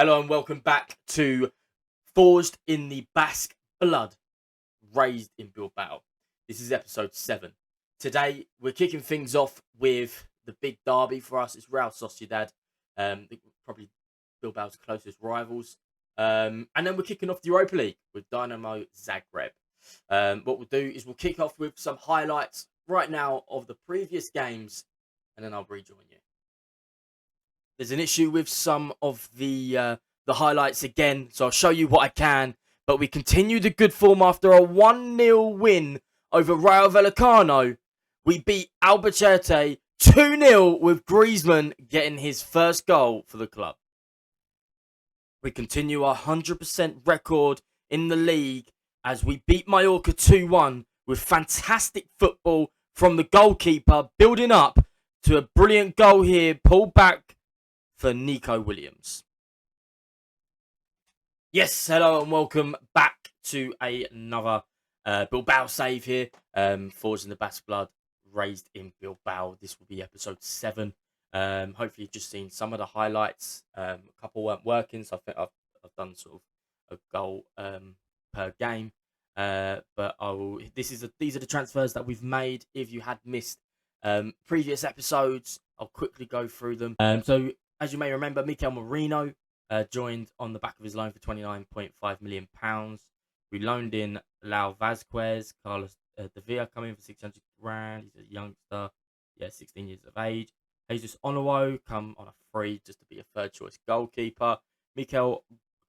Hello and welcome back to Forged in the Basque Blood, Raised in Bilbao. This is episode 7. Today we're kicking things off with the big derby for us. It's Real Sociedad, probably Bilbao's closest rivals. And then we're kicking off the Europa League with Dynamo Zagreb. What we'll do is we'll kick off with some highlights right now of the previous games, and then I'll rejoin you. There's an issue with some of the highlights again, so I'll show you what I can. But we continue the good form after a 1-0 win over Rayo Vallecano. We beat Albacete 2-0 with Griezmann getting his first goal for the club. We continue our 100% record in the league as we beat Mallorca 2-1 with fantastic football from the goalkeeper, building up to a brilliant goal here, pulled back for Nico Williams. Yes, hello and welcome back to another Bilbao save here. Forged in the Basque Blood, Raised in Bilbao. This will be episode 7. Hopefully you've just seen some of the highlights. A couple weren't working, so I think I've done sort of a goal per game. But these are the transfers that we've made. If you had missed previous episodes, I'll quickly go through them. So as you may remember, Mikel Merino joined on the back of his loan for £29.5 million. We loaned in Lau Vazquez, Carlos De Villa coming in for 600 grand. He's a youngster, 16 years of age. Jesus Onowo come on a free just to be a third choice goalkeeper. Mikel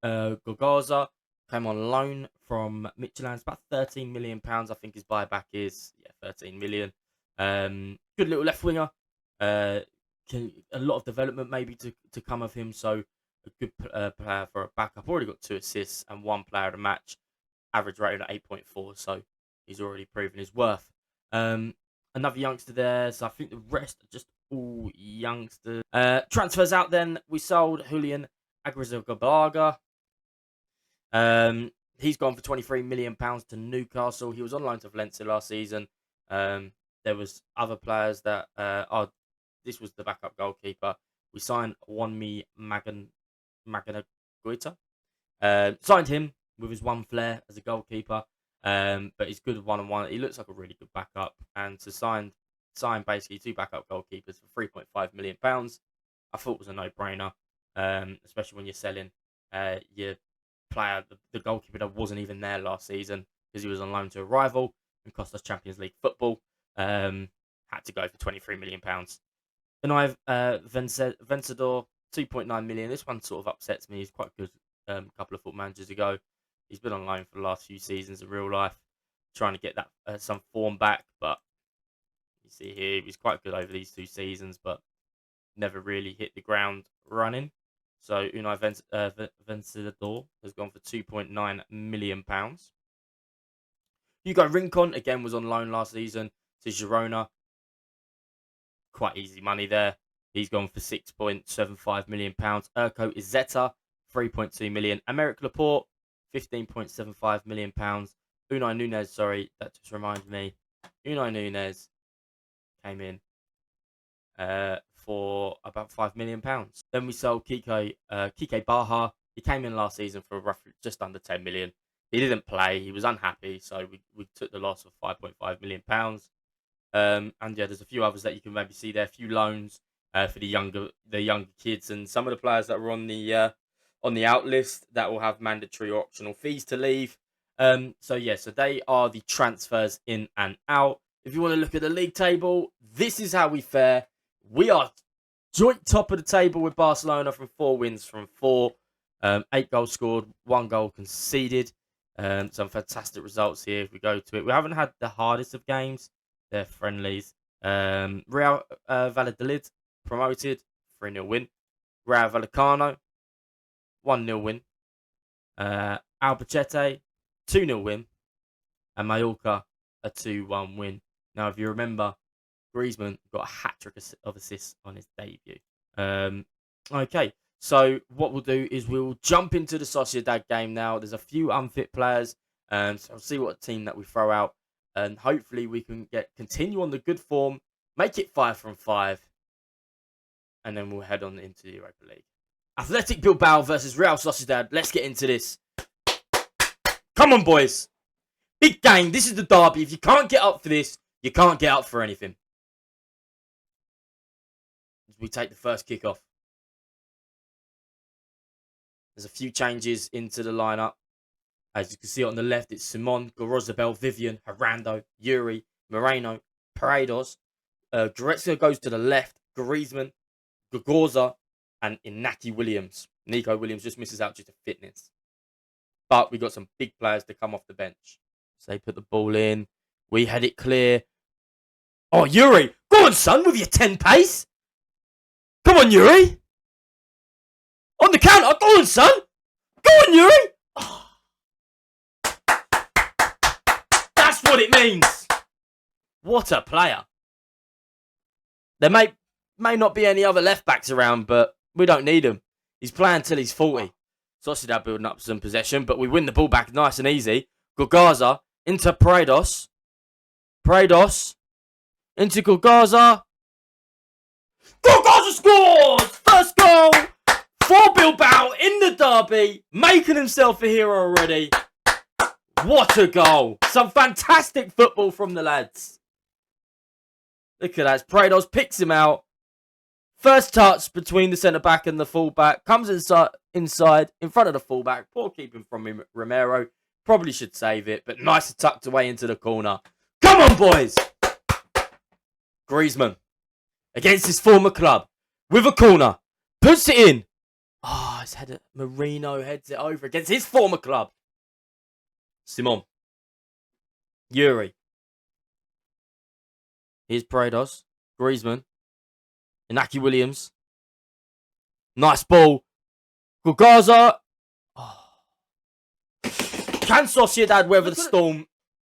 Gorgoza came on loan from Midtjylland. It's about £13 million. I think his buyback is 13 million. Good little left winger. A lot of development maybe to come of him, so a good player for a backup. Already got 2 assists and 1 player of the match, average rating at 8.4, so he's already proven his worth. Another youngster there, so I think the rest are just all youngsters. Transfers out then, we sold Julian Agrizagabaga. He's gone for £23 million to Newcastle. He was on loan to Valencia last season. There was other players that this was the backup goalkeeper. We signed Wanmi Maganaguita. Signed him with his one flair as a goalkeeper. But he's good one-on-one. He looks like a really good backup. And to sign basically 2 backup goalkeepers for £3.5 million, I thought was a no-brainer. Especially when you're selling your player, the goalkeeper that wasn't even there last season because he was on loan to a rival and cost us Champions League football. Had to go for £23 million. Then I have Vencedor, 2.9 million. This one sort of upsets me. He's quite good a couple of foot managers ago. He's been on loan for the last few seasons in real life, trying to get that some form back. But you see here, he was quite good over these 2 seasons, but never really hit the ground running. So Unai Vencedor has gone for £2.9 million. Hugo Rincon, again, was on loan last season to Girona. Quite easy money there. He's gone for £6.75 million. Urko Izeta, 3.2 million. Americ Laporte, 15.75 million pounds. Unai Nunez, sorry, that just reminded me. Unai Nunez came in for about £5 million. Then we sold Kike Baha. He came in last season for roughly just under 10 million. He didn't play. He was unhappy, so we took the loss of £5.5 million. And there's a few others that you can maybe see there. A few loans for the younger kids, and some of the players that were on the out list that will have mandatory or optional fees to leave. So they are the transfers in and out. If you want to look at the league table, this is how we fare. We are joint top of the table with Barcelona from 4 wins from 4. 8 goals scored, 1 goal conceded. Some fantastic results here if we go to it. We haven't had the hardest of games. They're friendlies. Real Valladolid promoted, 3-0 win. Rayo Vallecano, 1-0 win. Albacete, 2-0 win. And Mallorca, a 2-1 win. Now, if you remember, Griezmann got a hat-trick of assists on his debut. Okay, so what we'll do is we'll jump into the Sociedad game now. There's a few unfit players, so I'll see what team that we throw out. And hopefully we can continue on the good form, make it 5 from 5, and then we'll head on into the Europa League. Athletic Bilbao versus Real Sociedad. Let's get into this. Come on, boys. Big game. This is the derby. If you can't get up for this, you can't get up for anything. We take the first kickoff. There's a few changes into the lineup. As you can see on the left, it's Simon, Gorozabel, Vivian, Herando, Yuri, Moreno, Paredes. Goretzka goes to the left. Griezmann, Gagorza, and Inaki Williams. Nico Williams just misses out due to fitness. But we got some big players to come off the bench. So they put the ball in. We had it clear. Oh, Yuri. Go on, son, with your 10 pace. Come on, Yuri. On the counter. Go on, son. Go on, Yuri. Oh. That's what it means. What a player. There may not be any other left backs around, but we don't need him. He's playing till he's 40. Sociedad building up some possession, but we win the ball back nice and easy. Gorgaza into Paredes. Paredes into Gorgaza. Gorgaza scores! First goal for Bilbao in the derby. Making himself a hero already. What a goal. Some fantastic football from the lads. Look at that. Paredes picks him out. First touch between the centre-back and the full-back. Comes inside in front of the full-back. Poor keeping from Romero. Probably should save it, but nice tucked away into the corner. Come on, boys! Griezmann, against his former club, with a corner. Puts it in. Oh, his header. Marino heads it over against his former club. Simon. Yuri. Here's Paredes. Griezmann. Inaki Williams. Nice ball. Gorgaza. Oh. Can Sociedad weather the storm?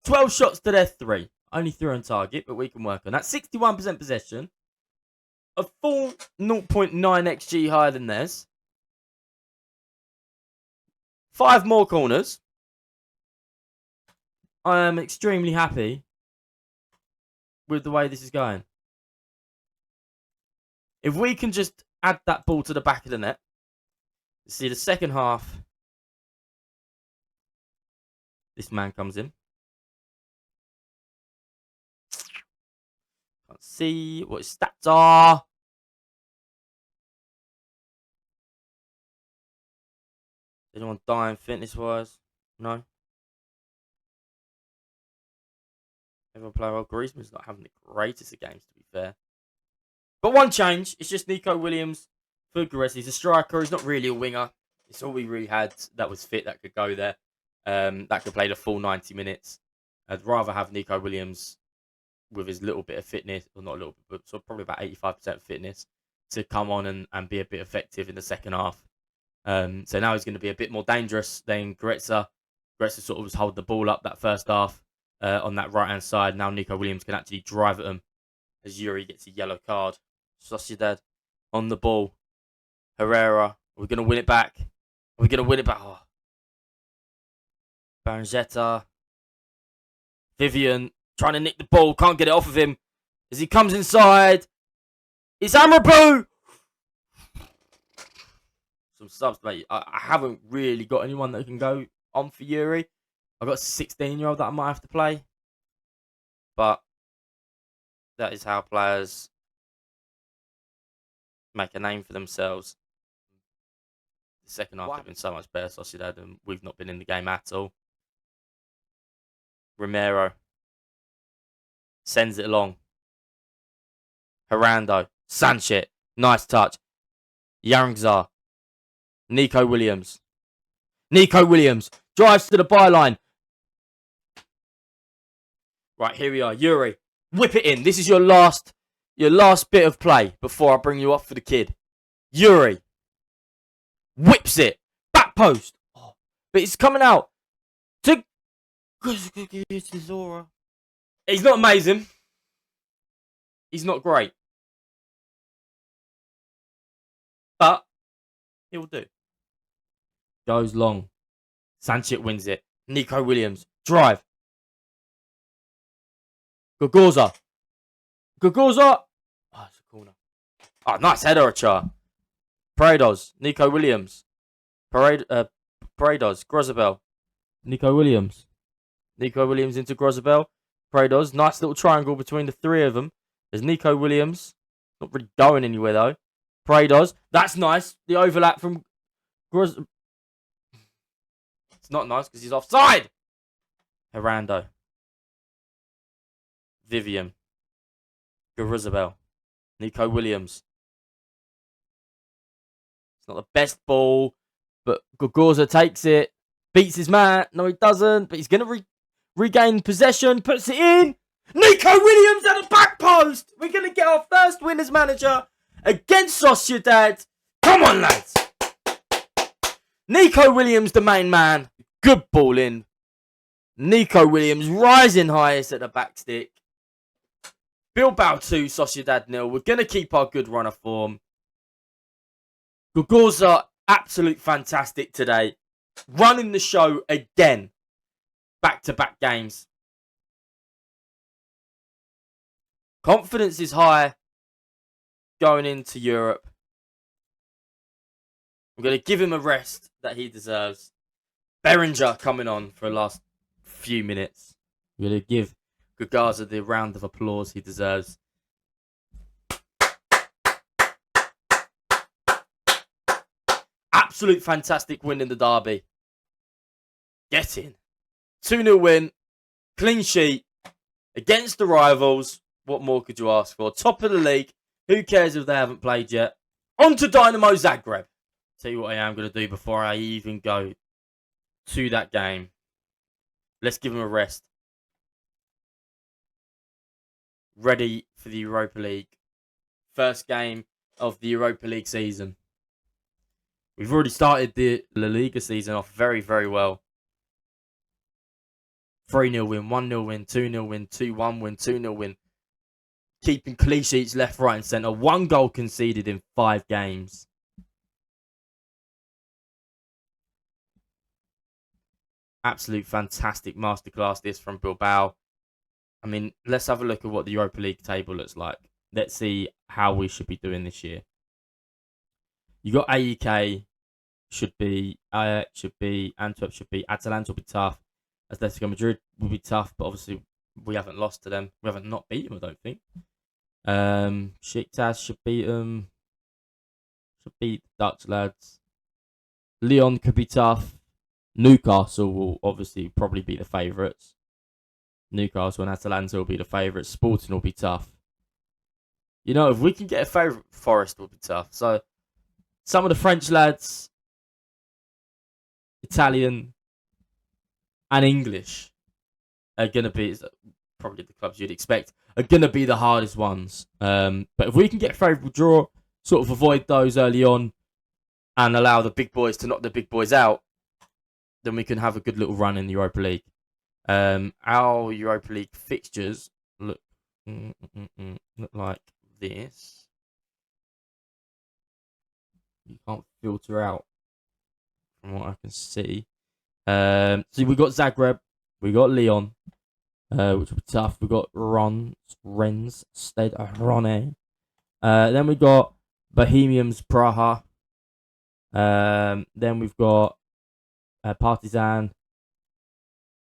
12 shots to their 3. Only 3 on target, but we can work on that. 61% possession. A full 0.9 XG higher than theirs. 5 more corners. I am extremely happy with the way this is going. If we can just add that ball to the back of the net. See the second half. This man comes in. Can't see what his stats are. Anyone dying fitness-wise? No. Everyone play well. Griezmann's not having the greatest of games, to be fair. But one change. It's just Nico Williams for Goretzka. He's a striker. He's not really a winger. It's all we really had that was fit that could go there. That could play the full 90 minutes. I'd rather have Nico Williams with his little bit of fitness, or not a little bit, but so probably about 85% fitness, to come on and be a bit effective in the second half. So now he's going to be a bit more dangerous than Goretzka. Goretzka sort of was holding the ball up that first half on that right-hand side. Now Nico Williams can actually drive at him as Yuri gets a yellow card. Sociedad on the ball. Herrera. Are we going to win it back? Are we going to win it back? Oh. Baranzetta. Vivian trying to nick the ball. Can't get it off of him. As he comes inside. It's Amrabu! Some subs, mate. I haven't really got anyone that can go on for Yuri. I've got a 16-year-old that I might have to play. But that is how players make a name for themselves. The second half has been so much better, Sociedad, and we've not been in the game at all. Romero sends it along. Herando. Sanchez. Nice touch. Yarangzar. Nico Williams. Nico Williams drives to the byline. Right, here we are. Yuri. Whip it in. This is your last bit of play before I bring you up for the kid. Yuri. Whips it. Back post. Oh, but it's coming out to Zora. He's not amazing. He's not great. But he'll do. Goes long. Sanchez wins it. Nico Williams. Drive. Gagorza. Gagorza. Oh, it's a corner. Oh, nice header, Achar. Paredes, Nico Williams. Paredes, Grozabel, Nico Williams. Nico Williams into Grozabel. Paredes, nice little triangle between the three of them. There's Nico Williams. Not really going anywhere, though. Paredes, that's nice. The overlap from Grozabel. It's not nice because he's offside. Herando. Vivian. Grozabel. Nico Williams. It's not the best ball, but Gogorza takes it. Beats his man. No, he doesn't, but he's going to regain possession. Puts it in. Nico Williams at the back post. We're going to get our first win as manager against Sociedad. Come on, lads. Nico Williams, the main man. Good ball in. Nico Williams rising highest at the back stick. Bilbao 2, Sociedad 0. We're going to keep our good run of form. Gogorza, absolute fantastic today. Running the show again. Back-to-back games. Confidence is high going into Europe. I'm going to give him a rest that he deserves. Berenger coming on for the last few minutes. I'm going to give Gogorza the round of applause he deserves. Absolute fantastic win in the derby. Get in. 2-0 win. Clean sheet. Against the rivals. What more could you ask for? Top of the league. Who cares if they haven't played yet? On to Dynamo Zagreb. Tell you what I am going to do before I even go to that game. Let's give them a rest. Ready for the Europa League. First game of the Europa League season. We've already started the La Liga season off very, very well. 3-0 win, 1-0 win, 2-0 win, 2-1 win, 2-0 win. Keeping clean sheets left, right and centre. 1 goal conceded in 5 games. Absolute fantastic masterclass this from Bilbao. I mean, let's have a look at what the Europa League table looks like. Let's see how we should be doing this year. You got AEK, should be, Ajax should be, Antwerp should be, Atalanta will be tough. Atletico Madrid will be tough, but obviously we haven't lost to them. We haven't not beat them, I don't think. Besiktas should beat them. Should beat the Dutch lads. Lyon could be tough. Newcastle will obviously probably be the favourites. Newcastle and Atalanta will be the favourites. Sporting will be tough. You know, if we can get a favourite, Forest will be tough. So, some of the French lads, Italian, and English are going to be, probably the clubs you'd expect, are going to be the hardest ones. But if we can get a favourable draw, sort of avoid those early on, and allow the big boys to knock the big boys out, then we can have a good little run in the Europa League. Our Europa League fixtures look like this. You can't filter out from what I can see. So we got Zagreb, we got Lyon, which will be tough. We got Rennes, Stade Rennais. Then we got Bohemians Praha. Then we've got Partizan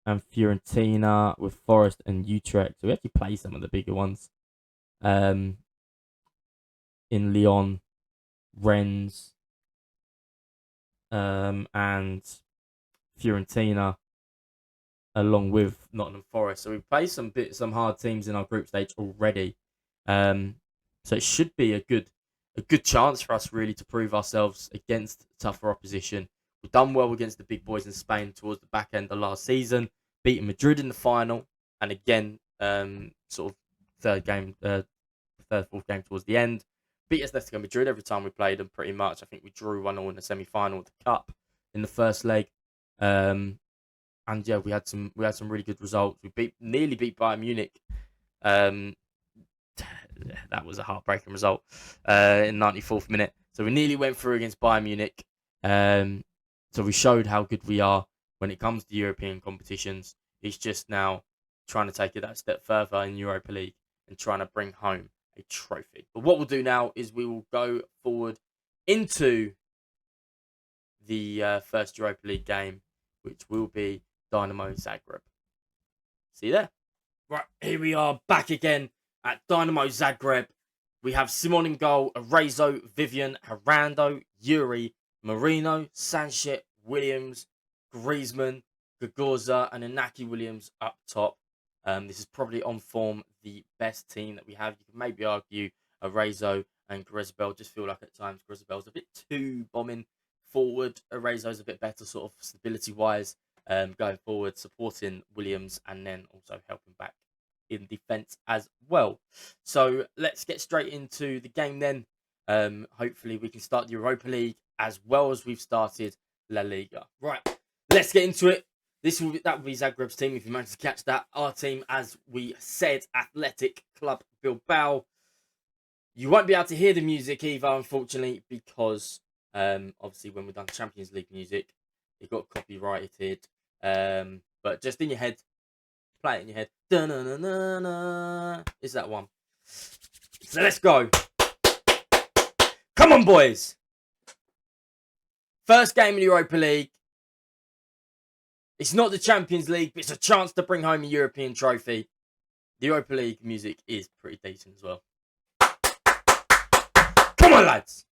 and Fiorentina with Forest and Utrecht. So we actually play some of the bigger ones. In Lyon, Rennes, and Fiorentina, along with Nottingham Forest. So we play some hard teams in our group stage already. So it should be a good chance for us really to prove ourselves against tougher opposition. We've done well against the big boys in Spain towards the back end of last season, beating Madrid in the final, and again, sort of fourth game towards the end. Beat Atletico Madrid every time we played them, pretty much. I think we drew 1-1 in the semi-final of the Cup in the first leg. And yeah, we had some really good results. We nearly beat Bayern Munich. That was a heartbreaking result in 94th minute. So we nearly went through against Bayern Munich. So we showed how good we are when it comes to European competitions. It's just now trying to take it that step further in Europa League and trying to bring home a trophy. But what we'll do now is we will go forward into the first Europa League game, which will be Dynamo Zagreb. See you there. Right, here we are back again at Dynamo Zagreb. We have Simon in goal, Arezzo, Vivian, Harando, Yuri, Marino, Sanchez, Williams, Griezmann, Gagorza, and Inaki Williams up top. This is probably on form the best team that we have. You can maybe argue Arezzo and Grisbel. Just feel like at times Grisbel's a bit too bombing forward. Arezzo's a bit better sort of stability-wise going forward, supporting Williams and then also helping back in defence as well. So let's get straight into the game then. Hopefully we can start the Europa League as well as we've started La Liga. Right, let's get into it. That will be Zagreb's team if you manage to catch that. Our team, as we said, Athletic Club Bilbao. You won't be able to hear the music either, unfortunately, because obviously when we've done Champions League music, it got copyrighted. But just in your head, play it in your head. Da-na-na-na-na. Is that one? So let's go. Come on, boys. First game in the Europa League. It's not the Champions League, but it's a chance to bring home a European trophy. The Europa League music is pretty decent as well. Come on, lads.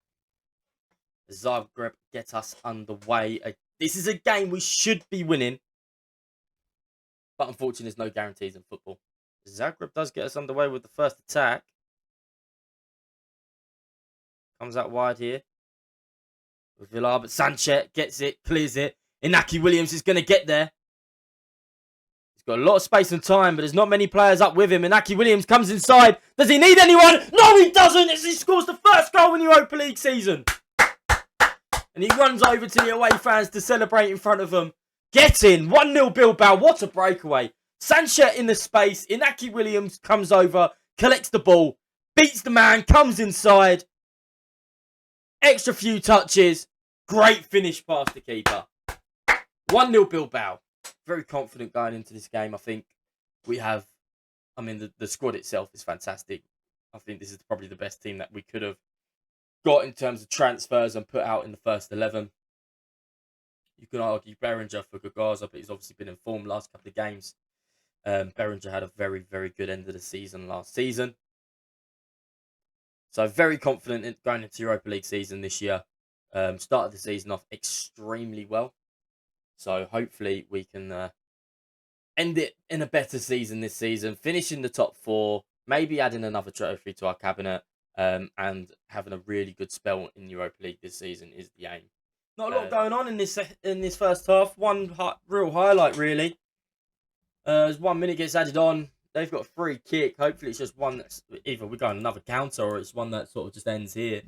Zagreb get us underway. This is a game we should be winning. But unfortunately, there's no guarantees in football. Zagreb does get us underway with the first attack. Comes out wide here. With Villar, but Sanchez gets it, clears it. Inaki Williams is going to get there. He's got a lot of space and time, but there's not many players up with him. Inaki Williams comes inside. Does he need anyone? No, he doesn't. As he scores the first goal in the Europa League season. And he runs over to the away fans to celebrate in front of them. Get in. 1-0 Bilbao. What a breakaway. Sanchez in the space. Inaki Williams comes over, collects the ball, beats the man, comes inside. Extra few touches. Great finish past the keeper. 1-0 Bilbao. Very confident going into this game. I think we have, the squad itself is fantastic. I think this is probably the best team that we could have got in terms of transfers and put out in the first 11. You can argue Berenger for Gagorza, but he's obviously been in form last couple of games. Berenger had a very, very good end of the season last season. So very confident in going into Europa League season this year. Started the season off extremely well. So hopefully we can end it in a better season this season. Finish in the top 4. Maybe adding another trophy to our cabinet. And having a really good spell in Europa League this season is the aim. Not a lot going on in this first half. One real highlight, really. As 1 minute gets added on, they've got a free kick. Hopefully it's just one that's either we go on another counter or it's one that sort of just ends here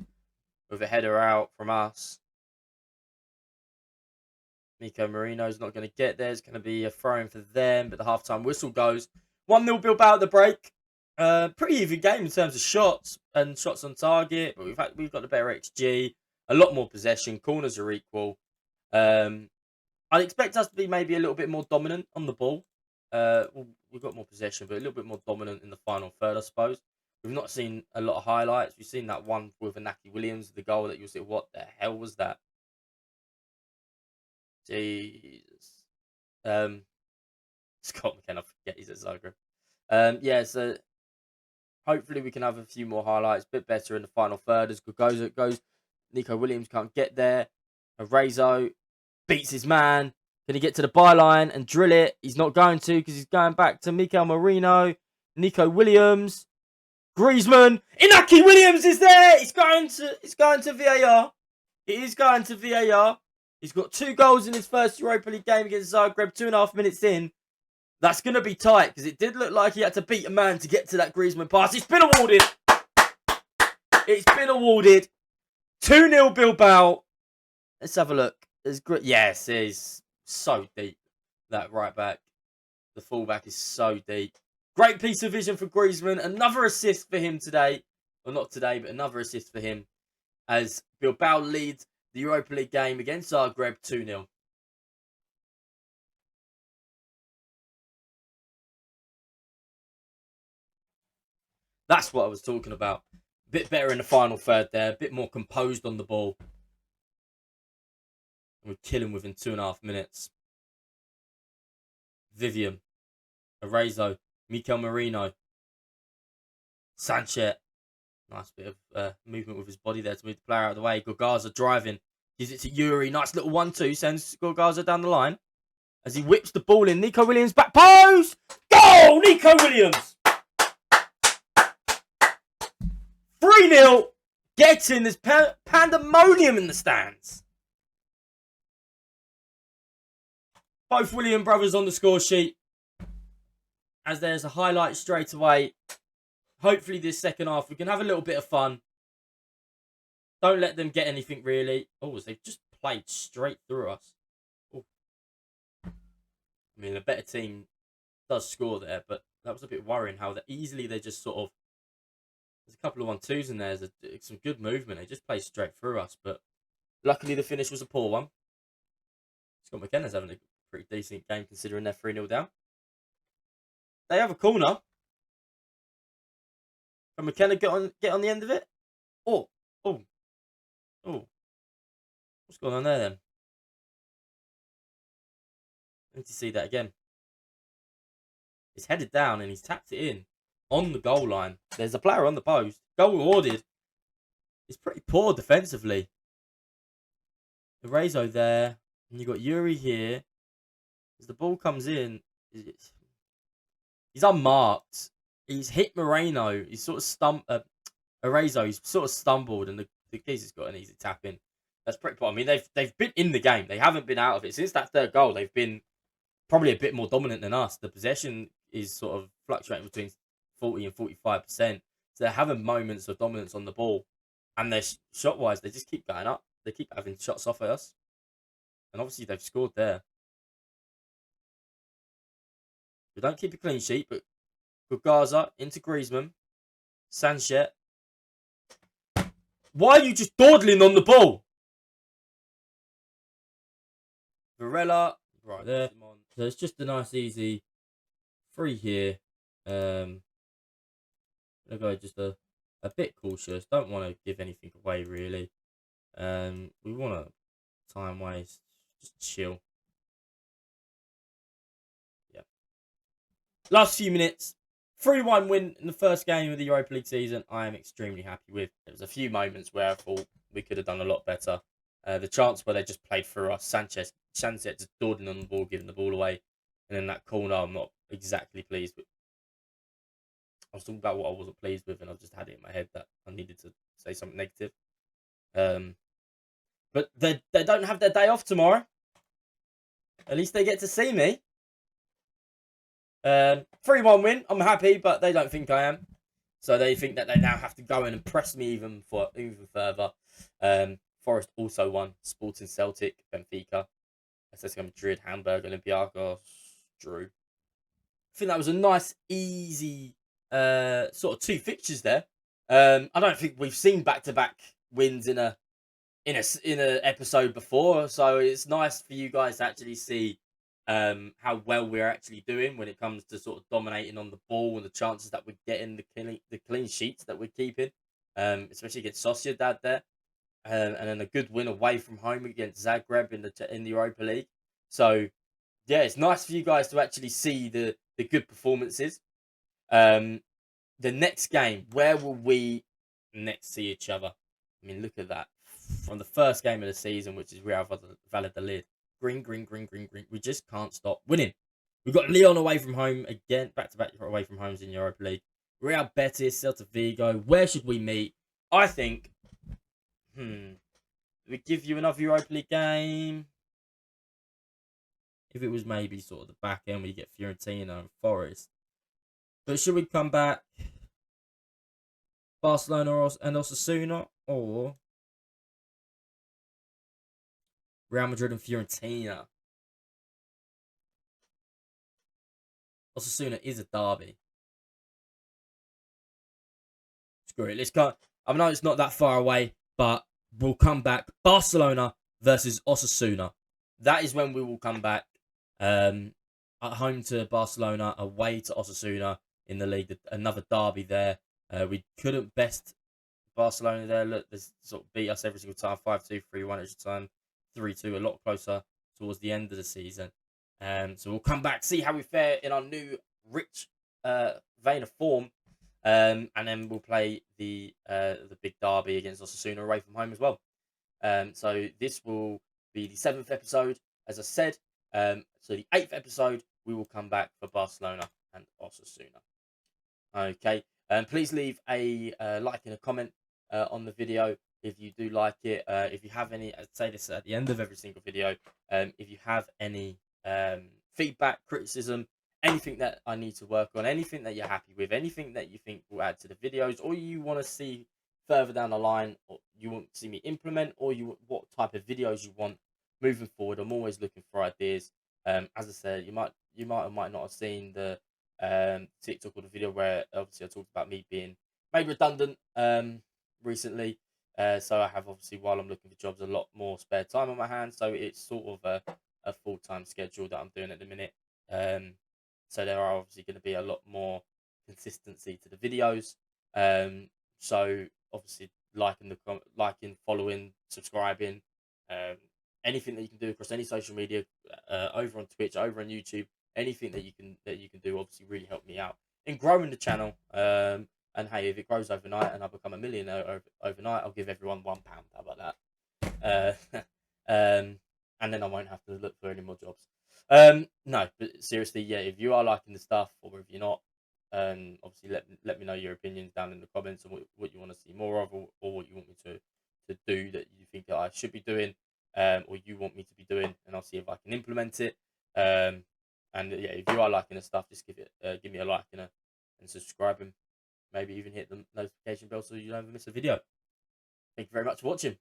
with a header out from us. Nico Marino's not going to get there. It's going to be a throw-in for them, but the half-time whistle goes. 1-0 Bilbao at the break. Pretty even game in terms of shots and shots on target, but we've got the better XG. A lot more possession. Corners are equal. I'd expect us to be maybe a little bit more dominant on the ball. We've got more possession, but a little bit more dominant in the final third, I suppose. We've not seen a lot of highlights. We've seen that one with Inaki Williams, the goal that you'll see. What the hell was that? Jesus. Scott McKenna, I forget he's at Zagreb. Yeah, so hopefully we can have a few more highlights. A bit better in the final third as it goes. Nico Williams can't get there. Arezzo beats his man. Can he get to the byline and drill it? He's not going to because he's going back to Mikel Marino. Nico Williams. Griezmann. Inaki Williams is there. It's going to VAR. It is going to VAR. He's got 2 goals in his first Europa League game against Zagreb, 2.5 minutes in. That's going to be tight because it did look like he had to beat a man to get to that Griezmann pass. It's been awarded. It's been awarded. 2-0 Bilbao. Let's have a look. Yes, it's so deep. That right back. The fullback is so deep. Great piece of vision for Griezmann. Another assist for him today. Well, not today, but another assist for him. As Bilbao leads the Europa League game against Zagreb 2-0. That's what I was talking about. bit better in the final third there, a bit more composed on the ball. And we kill him within 2.5 minutes. Vivian, Arezzo, Mikel Merino, Sanchez. Nice bit of movement with his body there to move the player out of the way. Gorgaza driving. Gives it to Yuri. Nice little 1-2. Sends Gorgaza down the line. As he whips the ball in. Nico Williams back post. Goal! Nico Williams! 3-0. Gets in. There's pandemonium in the stands. Both William brothers on the score sheet. As there's a highlight straight away. Hopefully this second half we can have a little bit of fun. Don't let them get anything really. Oh, they've just played straight through us. Ooh. I mean, a better team does score there, but that was a bit worrying how easily they just sort of... There's a couple of 1-2s in there. There's some good movement. They just played straight through us, but luckily the finish was a poor one. Scott McKenna's having a pretty decent game considering they're 3-0 down. They have a corner. Can McKenna get on the end of it? Oh. What's going on there then? I need to see that again. He's headed down and he's tapped it in on the goal line. There's a player on the post. Goal awarded. It's pretty poor defensively. Arezzo there. And you've got Yuri here. As the ball comes in, he's unmarked. He's hit Moreno. He's sort of Arezzo. He's sort of stumbled, and the keys has got an easy tap in. That's pretty poor. I mean, they've been in the game. They haven't been out of it since that third goal. They've been probably a bit more dominant than us. The possession is sort of fluctuating between 40 and 45%. So they're having moments of dominance on the ball, and they're shot wise. They just keep going up. They keep having shots off at us, and obviously they've scored there. We don't keep a clean sheet, but Gaza into Griezmann. Sanchez. Why are you just dawdling on the ball? Varela. Right there. So it's just a nice, easy free here. I'll go just a bit cautious. Don't want to give anything away, really. We want to time waste. Just chill. Yeah. Last few minutes. 3-1 win in the first game of the Europa League season. I am extremely happy with. There was a few moments where I thought we could have done a lot better. The chance where they just played through us. Sanchez just dawdling on the ball, giving the ball away. And then that corner, I'm not exactly pleased with. I was talking about what I wasn't pleased with, and I've just had it in my head that I needed to say something negative. But they don't have their day off tomorrow. At least they get to see me. 3-1 win. I'm happy, but they don't think I am. So they think that they now have to go in and press me even further. Forest also won. Sporting Celtic, Benfica, Atletico Madrid, Hamburg, Olympiacos drew. I think that was a nice, easy sort of 2 fixtures there. I don't think we've seen back-to-back wins in a episode before, so it's nice for you guys to actually see how well we're actually doing when it comes to sort of dominating on the ball and the chances that we're getting, the clean sheets that we're keeping, especially against Sociedad there, and then a good win away from home against Zagreb in the Europa League. So yeah, it's nice for you guys to actually see the good performances. The next game, where will we next see each other? I mean, look at that. From the first game of the season, which is Real Valladolid. Green. We just can't stop winning. We've got Lyon away from home again. Back-to-back away from homes in Europa League. Real Betis, Celta Vigo. Where should we meet? I think... we give you another Europa League game. If it was maybe sort of the back end, we get Fiorentina and Forest. But should we come back Barcelona and Osasuna, or Real Madrid and Fiorentina? Osasuna is a derby. Screw it. Let's go. I know it's not that far away, but we'll come back. Barcelona versus Osasuna. That is when we will come back. At home to Barcelona, away to Osasuna in the league. Another derby there. We couldn't best Barcelona there. Look, they sort of beat us every single time. 5-2, 3-1 extra time, 3-2. A lot closer towards the end of the season. So we'll come back, see how we fare in our new rich vein of form, and then we'll play the big derby against Osasuna away from home as well. So this will be the 7th episode, as I said. So the 8th episode, we will come back for Barcelona and Osasuna. Okay. Please leave a like and a comment on the video if you do like it. If you have any, I'd say this at the end of every single video. If you have any feedback, criticism, anything that I need to work on, anything that you're happy with, anything that you think will add to the videos, or you want to see further down the line, or you want to see me implement, or what type of videos you want moving forward, I'm always looking for ideas. As I said, you might or might not have seen the TikTok or the video where obviously I talked about me being made redundant recently. So I have obviously, while I'm looking for jobs, a lot more spare time on my hands. So it's sort of a full-time schedule that I'm doing at the minute. So there are obviously going to be a lot more consistency to the videos. So obviously liking, following, subscribing, anything that you can do across any social media, over on Twitch, over on YouTube, anything that you can do obviously really help me out in growing the channel. And hey, if it grows overnight and I become a millionaire overnight, I'll give everyone £1. How about that? And then I won't have to look for any more jobs. No, but seriously, yeah, if you are liking the stuff, or if you're not, obviously let me know your opinions down in the comments, and what you want to see more of, or what you want me to do that you think that I should be doing, or you want me to be doing, and I'll see if I can implement it. And yeah, if you are liking the stuff, just give me a like and subscribe, and maybe even hit the notification bell so you don't miss a video. Thank you very much for watching.